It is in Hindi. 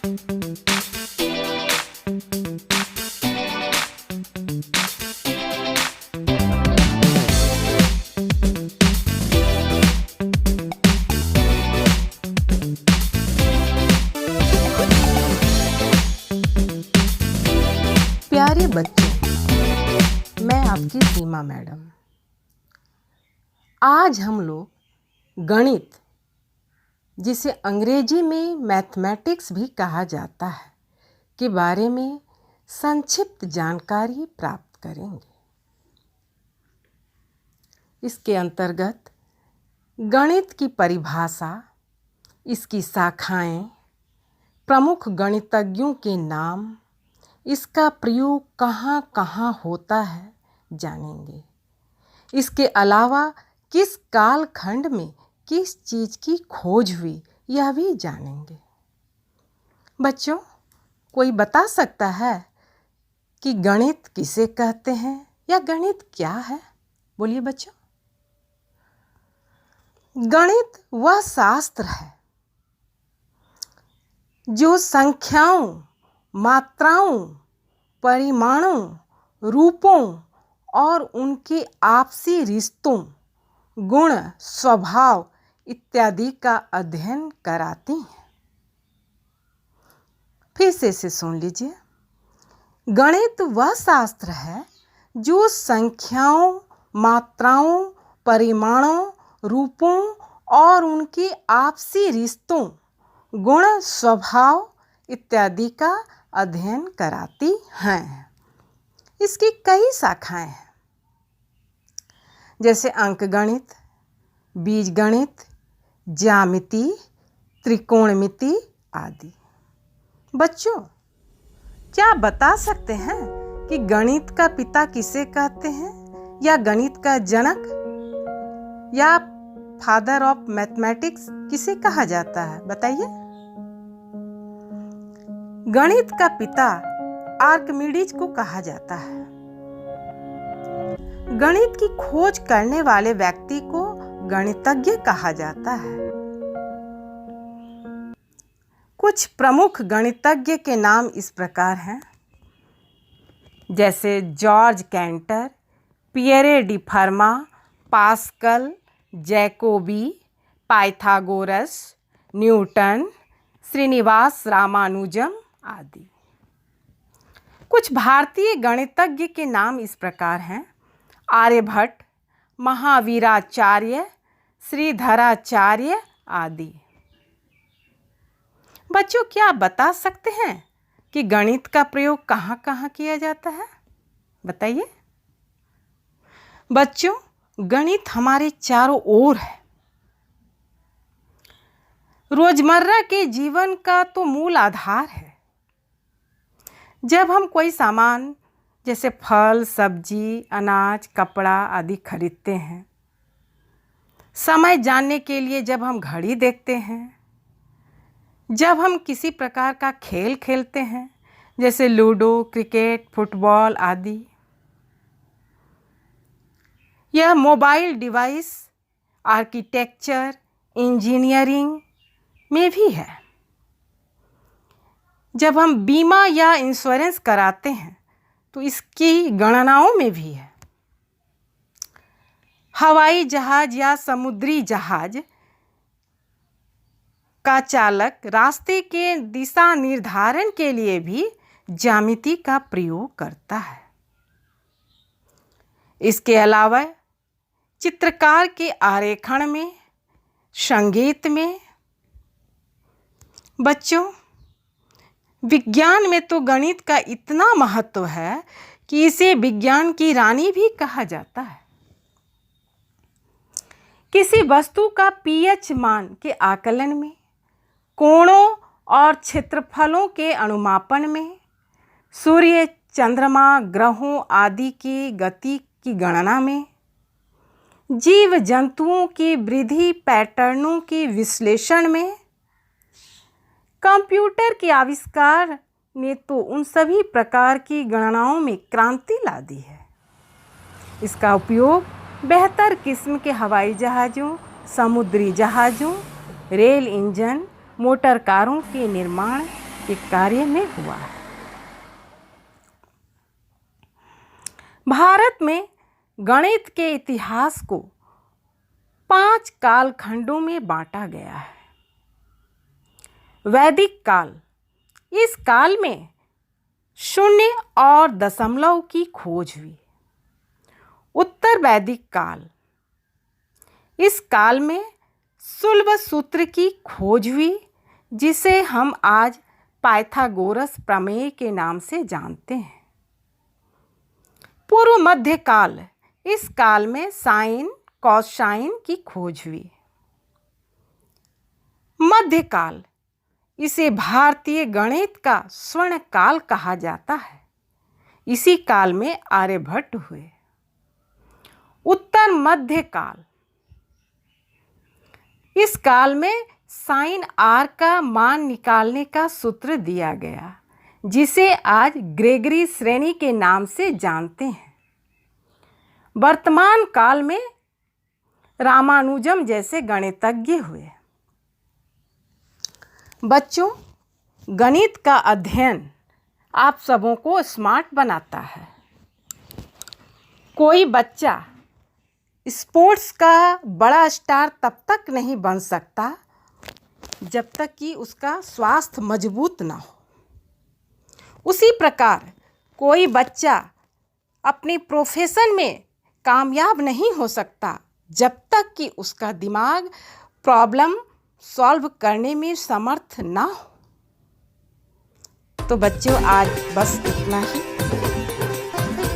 प्यारे बच्चों, मैं आपकी सीमा मैडम। आज हम लोग गणित, जिसे अंग्रेजी में मैथमेटिक्स भी कहा जाता है, के बारे में संक्षिप्त जानकारी प्राप्त करेंगे। इसके अंतर्गत गणित की परिभाषा, इसकी शाखाएं, प्रमुख गणितज्ञों के नाम, इसका प्रयोग कहाँ कहाँ होता है जानेंगे। इसके अलावा किस कालखंड में किस चीज़ की खोज हुई यह भी जानेंगे। बच्चों, कोई बता सकता है कि गणित किसे कहते हैं या गणित क्या है? बोलिए बच्चों। गणित वह शास्त्र है जो संख्याओं, मात्राओं, परिमाणों, रूपों और उनके आपसी रिश्तों, गुण, स्वभाव इत्यादि का अध्ययन कराती हैं। फिर से इसे सुन लीजिए। गणित वह शास्त्र है जो संख्याओं, मात्राओं, परिमाणों, रूपों और उनके आपसी रिश्तों, गुण, स्वभाव इत्यादि का अध्ययन कराती हैं। इसकी कई शाखाएं हैं, जैसे अंकगणित, बीजगणित, ज्यामिति, त्रिकोणमिति आदि। बच्चों, क्या बता सकते हैं कि गणित का पिता किसे कहते हैं, या गणित का जनक या फादर ऑफ मैथमेटिक्स किसे कहा जाता है? बताइए। गणित का पिता आर्किमिडीज को कहा जाता है। गणित की खोज करने वाले व्यक्ति को गणितज्ञ कहा जाता है। कुछ प्रमुख गणितज्ञ के नाम इस प्रकार हैं, जैसे George Cantor, Pierre de Fermat, Pascal, Jacobi, Pythagoras, Newton, Srinivasa Ramanujam आदि। कुछ भारतीय गणितज्ञ के नाम इस प्रकार हैं, आर्यभट्ट, महावीराचार्य, श्रीधराचार्य आदि। बच्चों, क्या बता सकते हैं कि गणित का प्रयोग कहाँ कहाँ किया जाता है? बताइए। बच्चों, गणित हमारे चारों ओर है। रोजमर्रा के जीवन का तो मूल आधार है। जब हम कोई सामान जैसे फल, सब्जी, अनाज, कपड़ा आदि खरीदते हैं, समय जानने के लिए जब हम घड़ी देखते हैं, जब हम किसी प्रकार का खेल खेलते हैं जैसे लूडो, क्रिकेट, फुटबॉल आदि, यह मोबाइल डिवाइस, आर्किटेक्चर, इंजीनियरिंग में भी है। जब हम बीमा या इंश्योरेंस कराते हैं तो इसकी गणनाओं में भी है। हवाई जहाज या समुद्री जहाज का चालक रास्ते के दिशा निर्धारण के लिए भी ज्यामिति का प्रयोग करता है। इसके अलावा चित्रकार के आरेखन में, संगीत में। बच्चों, विज्ञान में तो गणित का इतना महत्व है कि इसे विज्ञान की रानी भी कहा जाता है। किसी वस्तु का pH मान के आकलन में, कोणों और क्षेत्रफलों के अनुमापन में, सूर्य, चंद्रमा, ग्रहों आदि की गति की गणना में, जीव जंतुओं की वृद्धि पैटर्नों के विश्लेषण में, कंप्यूटर के आविष्कार ने तो उन सभी प्रकार की गणनाओं में क्रांति ला दी है। इसका उपयोग बेहतर किस्म के हवाई जहाज़ों, समुद्री जहाज़ों, रेल इंजन, मोटर कारों के निर्माण, के कार्य में हुआ है। भारत में गणित के इतिहास को 5 कालखंडों में बांटा गया है। वैदिक काल, इस काल में शून्य और दशमलव की खोज हुई। उत्तर वैदिक काल, इस काल में सुलभ सूत्र की खोज हुई, जिसे हम आज पाइथागोरस प्रमेय के नाम से जानते हैं। पूर्व मध्य काल, इस काल में साइन कोसाइन की खोज हुई। मध्यकाल, इसे भारतीय गणित का स्वर्ण काल कहा जाता है। इसी काल में आर्यभट्ट हुए। उत्तर मध्य काल, इस काल में साइन आर का मान निकालने का सूत्र दिया गया, जिसे आज ग्रेगरी श्रेणी के नाम से जानते हैं। वर्तमान काल में रामानुजम जैसे गणितज्ञ हुए। बच्चों, गणित का अध्ययन आप सबों को स्मार्ट बनाता है। कोई बच्चा स्पोर्ट्स का बड़ा स्टार तब तक नहीं बन सकता जब तक कि उसका स्वास्थ्य मजबूत ना हो। उसी प्रकार कोई बच्चा अपने प्रोफेशन में कामयाब नहीं हो सकता जब तक कि उसका दिमाग प्रॉब्लम सॉल्व करने में समर्थ ना हो। तो बच्चों, आज बस इतना ही।